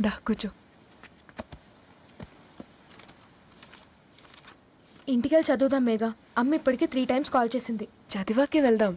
దా కూర్చో. ఇంటికెళ్ళి చదువుదాం మేఘా. అమ్మ ఇప్పటికే 3 times కాల్ చేసింది. చదివాకే వెళ్దాం.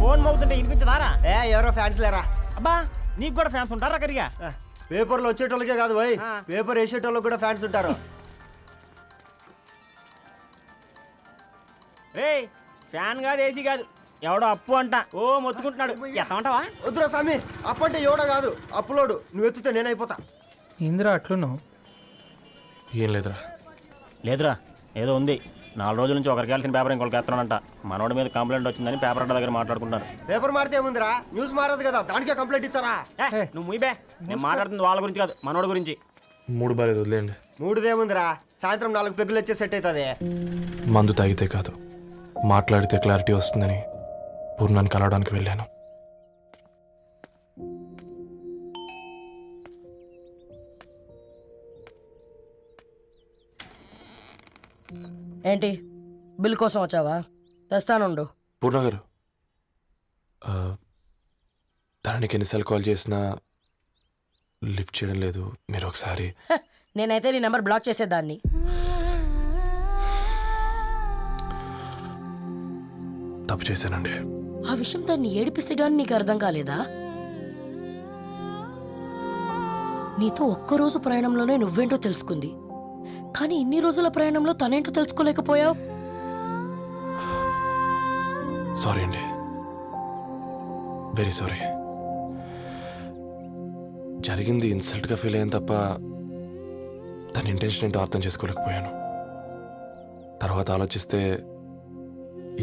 ఫోన్ మోగుతుంటే వినిపించదారా? ఎవరో ఫ్యాన్స్ లేరా? అబ్బా నీకు కూడా ఫ్యాన్స్ ఉంటారా కరిగా? పేపర్లో వచ్చేటోళ్ళకే కాదు పోయి, పేపర్ వేసేటోళ్ళకి కూడా ఫ్యాన్స్ ఉంటారు. ఏయ్ ఫ్యాన్ కాదు, ఏసీ కాదు, ఎవడో అప్పు అంట ఓ మొత్తుకుంటున్నాడు. ఎత్తమంటావా? వద్దురా స్వామి, అప్పు అంటే ఎవడో కాదు, అప్పులోడు. నువ్వు ఎత్తుతే నేనైపోతా. ఇందిరా అట్లున్నావు? ఏం లేదురా. లేదురా, ఏదో ఉంది. 4 రోజుల నుంచి ఒకరికి వెళ్ళిన పేపర్ ఇంకొకరికి ఎత్తనంట. మనోడి మీద కంప్లైంట్ వచ్చిందని పేపర్ అడ్డ దగ్గర మాట్లాడుకుంటారు. పేపర్ మారితే ఏముందిరా, న్యూస్ మారదు కదా, దానికే కంప్లైంట్ ఇచ్చారా? నువ్వు ముయ్యబే, నేను మాట్లాడుతుంది వాళ్ళ గురించి కాదు, మనోడి గురించి. 3 బాలేదు, వదిలేండి. 3దేముందిరా, సాయంత్రం 4 పెగ్గులు వచ్చే సెట్ అవుతుంది. మందు తాగితే కాదు, మాట్లాడితే క్లారిటీ వస్తుందని పూర్ణాన్ని కలవడానికి వెళ్ళాను. ఏంటి బిల్ కోసం వచ్చావా? తెస్తానుండు. పూర్ణ గారు, తనకి ఎన్నిసార్లు కాల్ చేసినా లిఫ్ట్ చేయడం లేదు. మీరు ఒకసారి నేనైతే నీ నెంబర్ బ్లాక్ చేసేదాన్ని. తప్పు చేశానండి. ఆ విషయం దాన్ని ఏడిపిస్తే గానీ నీకు అర్థం కాలేదా? నీతో ఒక్కరోజు ప్రయాణంలోనే నువ్వేంటో తెలుసుకుంది, కానీ ఇన్ని రోజుల ప్రయాణంలో తనేంటో తెలుసుకోలేకపోయావు. సారీ అండి, వెరీ సారీ. జరిగింది ఇన్సల్ట్గా ఫీల్ అయ్యాను తప్ప తన ఇంటెన్షన్ ఏంటో అర్థం చేసుకోలేకపోయాను. తర్వాత ఆలోచిస్తే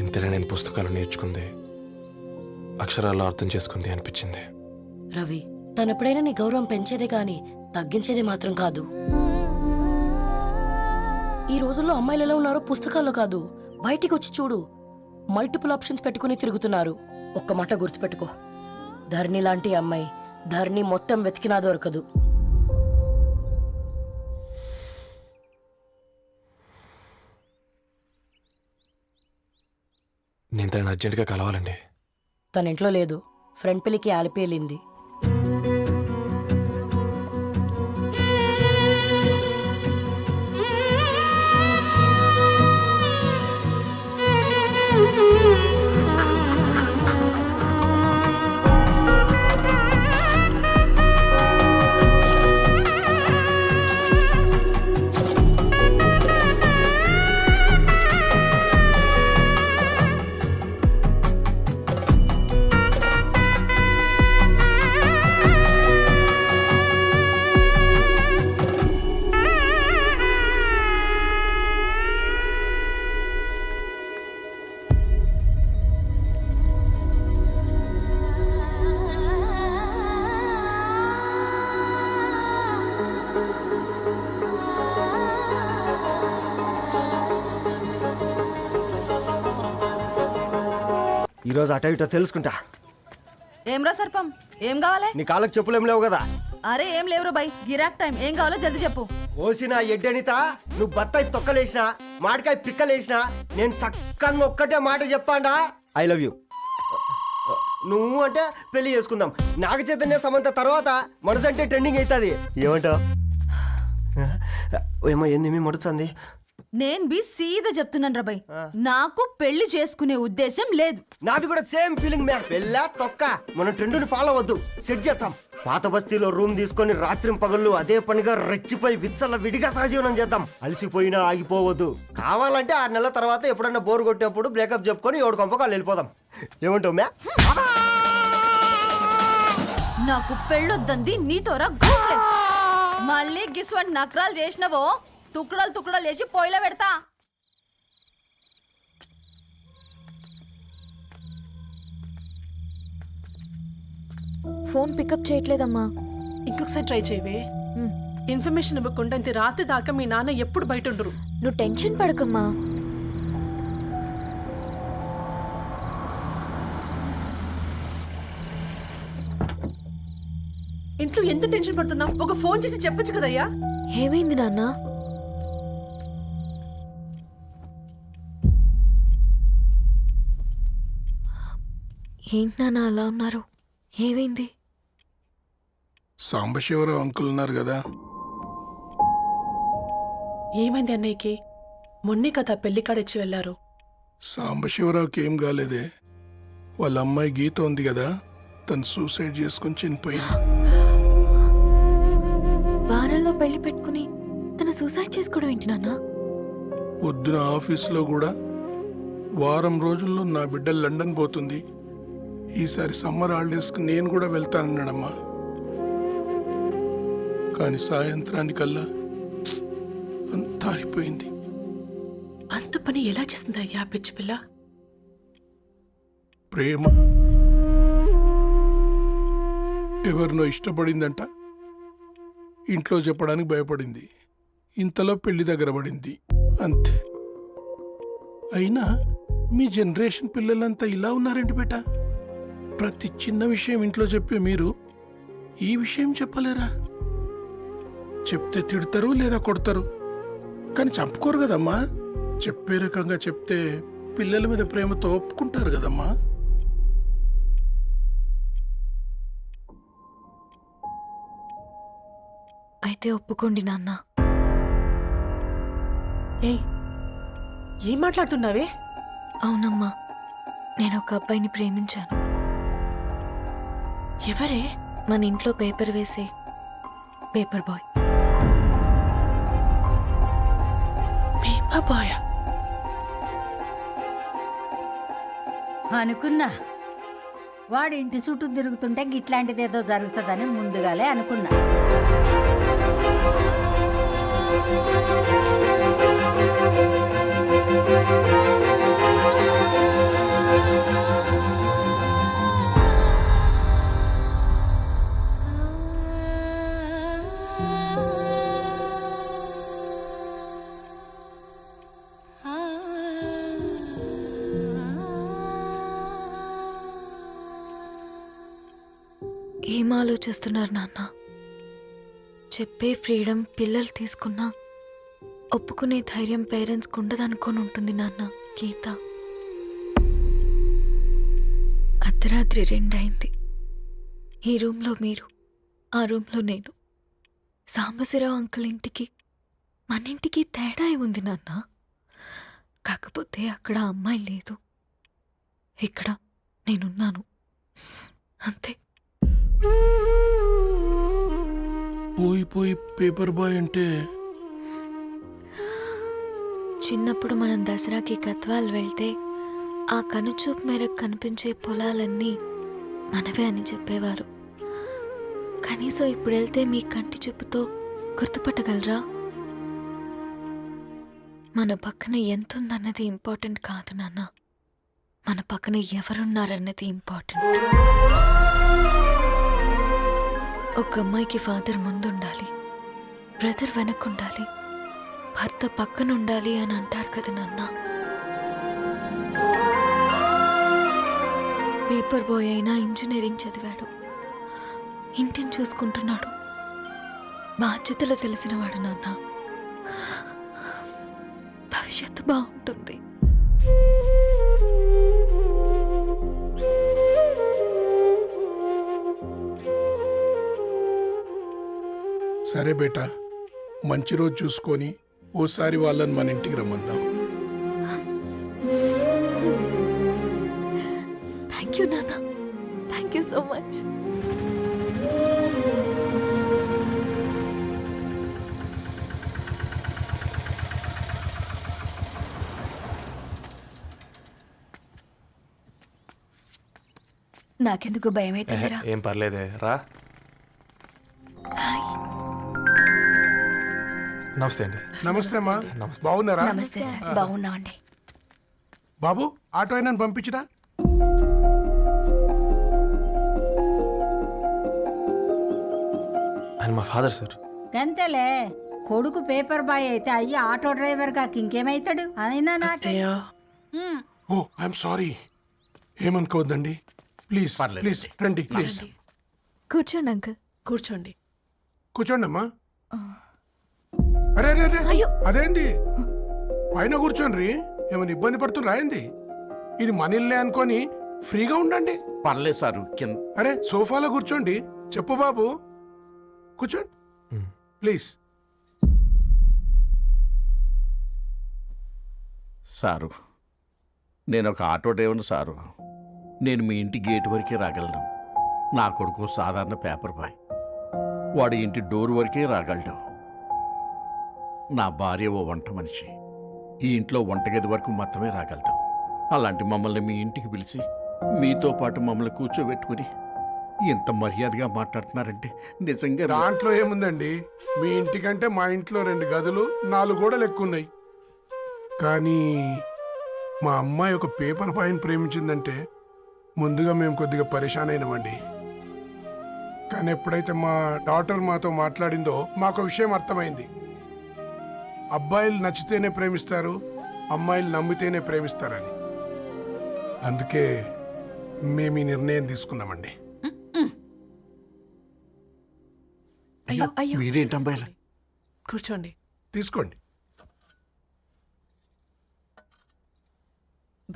ఇంతనే నేను పుస్తకాలు నేర్చుకుంది, అక్షరాల్లో అర్థం చేసుకుంది అనిపించింది. రవి, తనెప్పుడైనా నీ గౌరవం పెంచేదే గాని తగ్గించేదే మాత్రం కాదు. ఈ రోజుల్లో అమ్మాయిలు ఎలా ఉన్నారో పుస్తకాల్లో కాదు, బయటికి వచ్చి చూడు. మల్టిపుల్ ఆప్షన్స్ పెట్టుకుని తిరుగుతున్నారు. ఒక్క మాట గుర్తుపెట్టుకో, ధరణి లాంటి అమ్మాయి ధరణి మొత్తం వెతికినా దొరకదు. నేను తనని అర్జెంటుగా కలవాలండి. తన ఇంట్లో లేదు, ఫ్రెండ్ పెళ్లికి ఆలిపి వెళ్ళింది. ఈరోజు అటో ఇటో తెలుసుకుంటా. ఏమ్రా సర్పం, ఏం కావాలి? నీ కాళ్ళకి చెప్పులేం లేవు కదా? అరే ఏం లేవురా బై, గిరాక్ టైం. ఏం కావాలో జల్దీ చెప్పు. ఓసిన ఎడ్డనిత, నువ్వు బత్తాయి తొక్కలేసినా మాడికాయ పిక్కలేసినా నేను సక్కన్ ఒక్కటే మాట చెప్పాండా, ఐ లవ్ యూ. నువ్వు అంటే పెళ్లి చేసుకుందాం. నాగ చైతన్య సమంత తర్వాత మనసంటే ట్రెండింగ్ అవుతుంది. ఏమంటావు? ఏమో ఏంది మీ మడుతుంది? నేను బి సీదా చెప్తున్నాను రా బై, నాకు పెళ్లి చేసుకునే ఉద్దేశం లేదు. నాది కూడా సేమ్ ఫీలింగ్ మ్యామ్. పెళ్ళా తొక్క, మనం ట్రెండ్ని ఫాలో అవ్వద్దు, సెట్ చేద్దాం. పాత బస్తీలో రూమ్ తీసుకొని రాత్రి పగళ్ళు అదే పనిగా రెచ్చిపోయి విచ్చల విడిగా సహజీవనం చేద్దాం. అలసిపోయినా ఆగిపోవద్దు. కావాలంటే 6 నెలల తర్వాత ఎప్పుడన్నా బోర్ కొట్టేప్పుడు బ్రేకప్ చెప్పుకొని ఎవడు కొంపకాలు వెళ్ళిపోదాం. ఏమంటావు మ్యా? నాకు పెళ్ళొద్దంది నీతోరా గూట్లే. మళ్ళీ గిస్వంటి నకరాలు చేసినవో తుక్కడలు తుక్కడలు వేసి పొయ్యిలో పెడతా. ఫోన్ పికప్ చేయట్లేదమ్మా. ఇంకొకసారి ట్రై చేయవే. ఇన్ఫర్మేషన్ ఇవ్వకుండా ఇంత రాత్రి దాకా మీ నాన్న ఎప్పుడు బయట ఉండరు. నువ్వు టెన్షన్ పడకమ్మా. ఇంట్లో ఎంత టెన్షన్ పడుతున్నావు? ఒక ఫోన్ చేసి చెప్పొచ్చు కదయ్యా. ఏమైంది నాన్న? ఏంటి నాన్న అలా ఉన్నారు? ఏమైంది? సాంబశివరావు అంకుల్ ఉన్నారు కదా, ఏమైంది అన్నయ్యకి? మొన్నే కదా పెళ్లి కాడిచ్చి వెళ్ళారు. సాంబశివరావుకి ఏం కాలేదే. వాళ్ళ అమ్మాయి గీత ఉంది కదా, తను సూసైడ్ చేసుకుని చనిపోయింది. వారంలో పెళ్లి పెట్టుకుని తను సూసైడ్ చేసుకోవడం ఏంటి నాన్న? పొద్దున ఆఫీసులో కూడా వారం రోజుల్లో నా బిడ్డ లండన్ పోతుంది, ఈసారి సమ్మర్ హాలిడేస్కి నేను కూడా వెళ్తానన్నాడమ్మా. కానీ సాయంత్రానికల్లా అంతా అయిపోయింది. అంత పని ఎలా చేస్తుంది అయ్యా పిచ్చి పిల్ల? ప్రేమ ఎవరినో ఇష్టపడిందంట, ఇంట్లో చెప్పడానికి భయపడింది. ఇంతలో పెళ్లి దగ్గర పడింది, అంతే. అయినా మీ జనరేషన్ పిల్లలంతా ఇలా ఉన్నారేంటి బేట? ప్రతి చిన్న విషయం ఇంట్లో చెప్పే మీరు ఈ విషయం చెప్పలేరా? చెప్తే తిడతారు లేదా కొడతారు, కానీ చంపుకోరు కదమ్మా. చెప్పే రకంగా చెప్తే పిల్లల మీద ప్రేమతో ఒప్పుకుంటారు కదమ్మా. అయితే ఒప్పుకోండి నాన్న. ఏం మాట్లాడుతున్నావే? అవునమ్మా, నేను ఒక అబ్బాయిని ప్రేమించాను. ఎవరే? మన ఇంట్లో పేపర్ వేసే పేపర్ బాయ్. Paper boy? అనుకున్నా వాడి ఇంటి చుట్టూ తిరుగుతుంటే గిట్లాంటిది ఏదో జరుగుతుందని ముందుగాలే అనుకున్నా. ఏం ఆలోచిస్తున్నారు నాన్న? చెప్పే ఫ్రీడమ్ పిల్లలు తీసుకున్నా ఒప్పుకునే ధైర్యం పేరెంట్స్కి ఉండదనుకొని ఉంటుంది నాన్న. గీత అర్ధరాత్రి 2 అయింది. ఈ రూమ్లో మీరు, ఆ రూమ్లో నేను. సాంబశివరావు అంకుల్ ఇంటికి మన ఇంటికి తేడా ఉంది నాన్న. కాకపోతే అక్కడ అమ్మాయి లేదు, ఇక్కడ నేనున్నాను, అంతే. పోయి పేపర్ బాయ్ అంటే చిన్నప్పుడు మనం దసరాకి గద్వాల్ వెళ్తే ఆ కనుచూపు మేరకు కనిపించే పొలాలన్నీ మనవే అని చెప్పేవారు. కనీసం ఇప్పుడు వెళ్తే మీ కంటి చూపుతో గుర్తుపట్టగలరా? మన పక్కన ఎంతుందన్నది ఇంపార్టెంట్ కాదు నాన్న, మన పక్కన ఎవరున్నారన్నది ఇంపార్టెంట్. ఒక అమ్మాయికి ఫాదర్ ముందుండాలి, బ్రదర్ వెనకుండాలి, భర్త పక్కనుండాలి అని అంటారు కదా నాన్న. పేపర్ బాయ్ అయినా ఇంజనీరింగ్ చదివాడు, ఇంటిని చూసుకుంటున్నాడు, బాధ్యతలు తెలిసినవాడు నాన్న. భవిష్యత్తు బాగుంటుంది. సరే బేటా, మంచి రోజు చూసుకొని ఓసారి వాళ్ళని మన ఇంటికి రమ్మందాం. థ్యాంక్ యూ నాన్న, థ్యాంక్ యూ సో మచ్. నాకెందుకు భయం అవుతుందిరా. ఏం పర్లేదే రా. నమస్తే అండి. నమస్తే అమ్మా, బాగున్నారా? నమస్తే సార్, బాగున్నామండి. బాబు ఆటో అయినా పంపించినా? ఆయన మా ఫాదర్ సార్. గంతేలే, కొడుకు పేపర్ బాయ్ అయితే అయ్యి ఆటో డ్రైవర్ కాక ఇంకేమైతాడు? అయినా నాకే ఓ ఐఎమ్ సారీ, ఏమనుకోవద్దండి. ప్లీజ్ ప్లీజ్ రండి, ప్లీజ్ కూర్చోండి అంకుల్. కూర్చోండి. కూర్చోండి అమ్మా. అరే అరే అరే, అదేంది పైన కూర్చోండి, ఏమైనా ఇబ్బంది పడుతున్నా ఏంది? ఇది మన ఇల్లే అనుకొని ఫ్రీగా ఉండండి. పర్లేదు సారు కింద. అరే సోఫాలో కూర్చోండి. చెప్పు బాబు, కూర్చోండి ప్లీజ్. సారు, నేను ఒక ఆటో డ్రైవర్ని సారు. నేను మీ ఇంటి గేట్ వరకే రాగలను. నా కొడుకు సాధారణ పేపర్ బాయ్, వాడి ఇంటి డోర్ వరకే రాగలడు. నా భార్య ఓ వంట మనిషి, ఈ ఇంట్లో వంటగది వరకు మాత్రమే రాగలదు. అలాంటి మమ్మల్ని మీ ఇంటికి పిలిచి మీతో పాటు మమ్మల్ని కూర్చోబెట్టుకుని ఎంత మర్యాదగా మాట్లాడుతున్నారంటే నిజంగా. దాంట్లో ఏముందండి, మీ ఇంటికంటే మా ఇంట్లో 2 గదులు 4 గోడలు ఎక్కువ ఉన్నాయి. కానీ మా అమ్మాయి ఒక పేపర్ బాయ్ని ప్రేమించిందంటే ముందుగా మేము కొద్దిగా పరేషాన్ అయినామండి. కానీ ఎప్పుడైతే మా డాటర్ మాతో మాట్లాడిందో మాకు విషయం అర్థమైంది. అబ్బాయిలు నచ్చితేనే ప్రేమిస్తారు, అమ్మాయిలు నమ్మితేనే ప్రేమిస్తారని. అందుకే మేము ఈ నిర్ణయం తీసుకున్నామండి. మీరేంటి అమ్మాయిలు? కూర్చోండి. తీసుకోండి.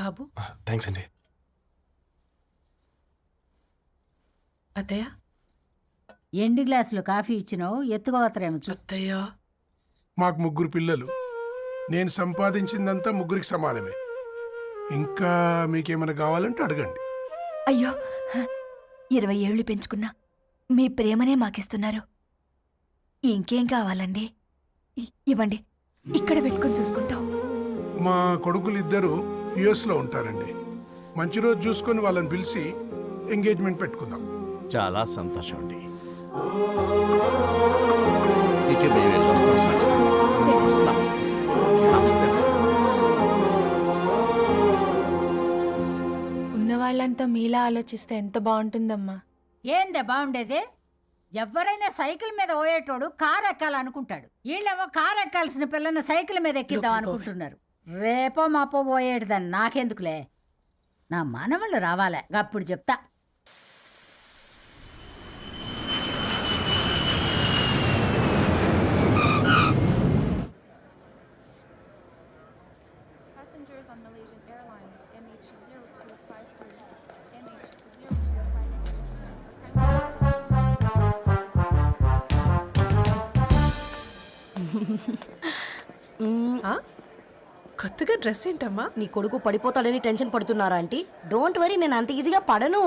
బాబు. థ్యాంక్స్ అండి. అత్తయ్య. ఎండు గ్లాసులో కాఫీ ఇచ్చినావు, ఎత్తుకోవతరేమో చూ. అత్తయ్య. మాకు 3 పిల్లలు. నేను సంపాదించిందంతా 3కి సమానమే. ఇంకా మీకేమైనా కావాలంటే అడగండి. అయ్యో, 20 ఏళ్ళు పెంచుకున్నా మీ ప్రేమనే మాకిస్తున్నారు. ఇంకేం కావాలండి? ఇవ్వండి, ఇక్కడ పెట్టుకొని చూసుకుంటాం. మా కొడుకులు 2 యుఎస్లో ఉంటారండి. మంచి రోజు చూసుకొని వాళ్ళని పిలిచి ఎంగేజ్మెంట్ పెట్టుకుందాం. చాలా సంతోషం అండి. ఇక మేము వెళ్ళొస్తాం సార్. నమస్తే. నమస్తే. ఉన్న వాళ్ళంతా మీలా ఆలోచిస్తే ఎంత బాగుంటుందమ్మా. ఏందే బాగుండేది? ఎవరైనా సైకిల్ మీద పోయేటోడు కారు ఎక్కాలనుకుంటాడు. వీళ్ళేమో కారు ఎక్కాల్సిన పిల్లని సైకిల్ మీద ఎక్కిద్దాం అనుకుంటున్నారు. రేపో మాపో పోయేటిదని నాకెందుకులే, నా మనవళ్ళు రావాలే, అప్పుడు చెప్తా. కొత్తగా డ్రెస్ ఏంటమ్మా? నీ కొడుకు పడిపోతాడని టెన్షన్ పడుతున్నారా ఆంటీ? డోంట్ వరీ, నేను అంత ఈజీగా పడను.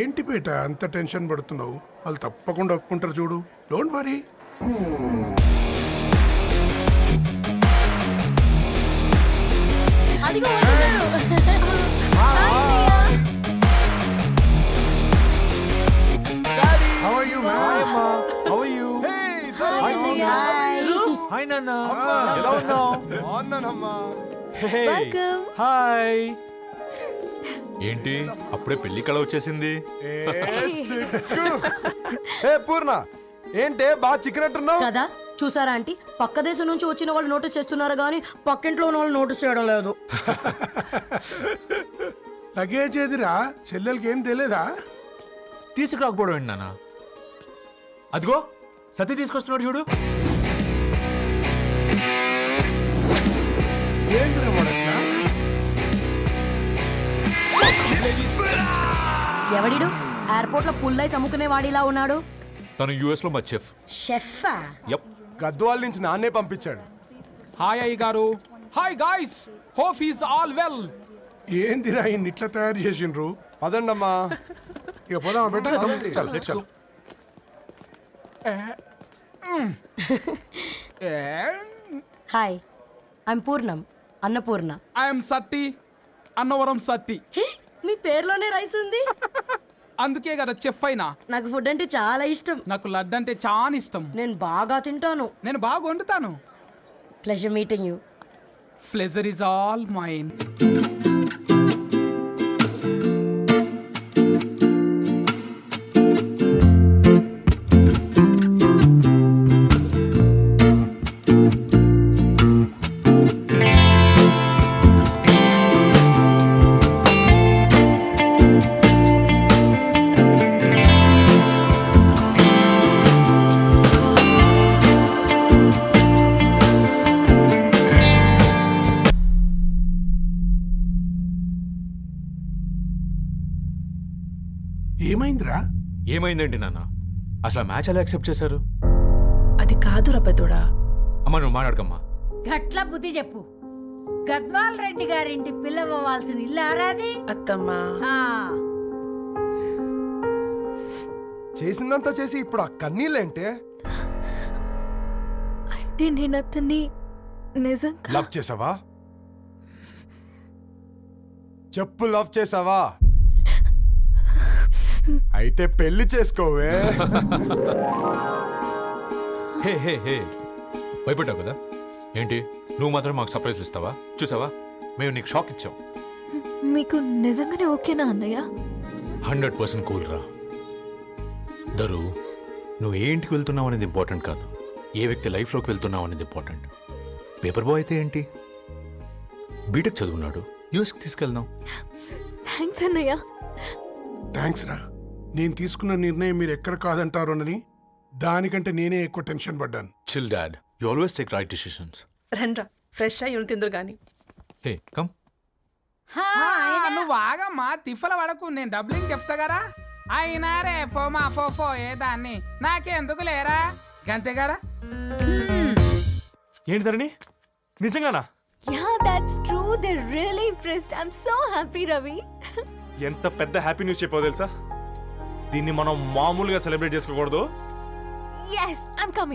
ఏంటి పేట అంత టెన్షన్ పడుతున్నావు? వాళ్ళు తప్పకుండా ఒప్పుకుంటారు చూడు. Don't worry. అదిగో వచ్చేసారు. How are you, man? How are you? Hi నాన్న, ఎలా ఉన్నావు? వెల్కమ్. హాయ్. ఏంటి అప్పుడే పెళ్లి కళ వచ్చేసింది? పూర్ణ ఏంటే బాగా చిక్కినట్టున్నావు కదా, చూసారా ఆంటీ? పక్క దేశం నుంచి వచ్చిన వాళ్ళు నోటీస్ చేస్తున్నారు కానీ పక్కింట్లో ఉన్న వాళ్ళు నోటీస్ చేయడం లేదు. లగేజ్ ఏదిరా? చెల్లెలకి ఏం తెలియదా? తీసుకురాకపోవడం ఏంటి నాన్న? అదిగో సతీ తీసుకొస్తున్నాడు చూడు. ఏంటిరా వాడట్లా? ఎవడిడు? ఎయిర్పోర్ట్ లో పుల్లై అమ్ముకునే వాడిలా ఉన్నాడు. తను యుఎస్ లో మా చెఫ్. షెఫా? యప్. గద్వాల నుంచి నాన్నే పంపించాడు. హాయ్ అయ్య గారు. Hi guys, hope is all well. ఏందిరా ఇన్ని ఇట్లా తయారు చేసిండ్రు? పదండమ్మా. ఇక పోదామా బెట్ట? చల్. హాయ్, ఐఎమ్ పూర్ణం, అన్నపూర్ణ. ఐఎమ్ సత్తి, అన్నవరం సత్తి. మీ పేరులోనే రైస్ ఉంది. అందుకే కదా చెఫ్ అయినా. నాకు ఫుడ్ అంటే చాలా ఇష్టం. నాకు లడ్డు అంటే చాలా ఇష్టం. నేను బాగా తింటాను. నేను బాగా వండుతాను. Pleasure meeting you. Pleasure is all mine. ఏమైందిరా? ఏమైందండి నాన్న? అసలు ఆ మ్యాచ్ ఎలా యాక్సెప్ట్ చేశారు? అది కాదు రబ్బతోడా. అమ్మ నువ్వు మాట్లాడకమ్మా. గట్ల బుద్ధి చెప్పు. గద్వాల్ రెడ్డి గారింటి పిల్లవ్వాల్సిన ఇల్లు ఆరాది. అత్తమ్మా, ఆ, చేసిందంతా చేసి ఇప్పుడు ఆ కన్నీళ్ళేంటే? అంటే నేను అతన్ని నిజంగా లవ్ చేసావా? చెప్పు, లవ్ చేసావా? అయితే పెళ్లి చేసుకోవే. హే హే హే, భయపడ్డావు కదా? ఏంటి నువ్వు మాత్రం మాకు సర్ప్రైజ్ ఇస్తావా? చూసావా, మేము నీకు షాక్ ఇచ్చాం. మీకు నిజంగానే ఓకేనా అన్నయ్య? 100% కూల్ రా. దరు, నువ్వు ఏ ఇంటికి వెళ్తున్నావు అనేది ఇంపార్టెంట్ కాదు, ఏ వ్యక్తి లైఫ్లోకి వెళ్తున్నావు అనేది ఇంపార్టెంట్. పేపర్ బాయ్ అయితే ఏంటి, బీటెక్ చదువున్నాడు, యూఎస్కి తీసుకెళ్దాం. థ్యాంక్స్ అన్నయ్య. థ్యాంక్స్ రా. నేను తీసుకున్న నిర్ణయం మీరు ఎక్కడ కాదంటారోనని దానికంటే నేనే ఎక్కువ టెన్షన్ పడ్డాను. Chill dad, you always take right decisions. రండ్రా, ఫ్రెష్ అయ్యి ఉండి తిందురు గాని. Hey come. నువ్వు ఆగమ్మా, తిఫల పడకు, నేను డబ్లింగ్ చెప్తా కదా. అయినా రే ఫో ఏ దాన్ని నాకెందుకు లేరా, గంతే కదా. ఏంటి ధరణి, నిజంగానా? Yeah, that's true. They're really impressed. I'm so happy, Ravi. ఎంత పెద్ద హ్యాపీ న్యూస్ చెప్పావు తెలుసా? దీన్ని మనం మామూలుగా సెలబ్రేట్ చేసుకోకూడదు. Yes, I'm coming.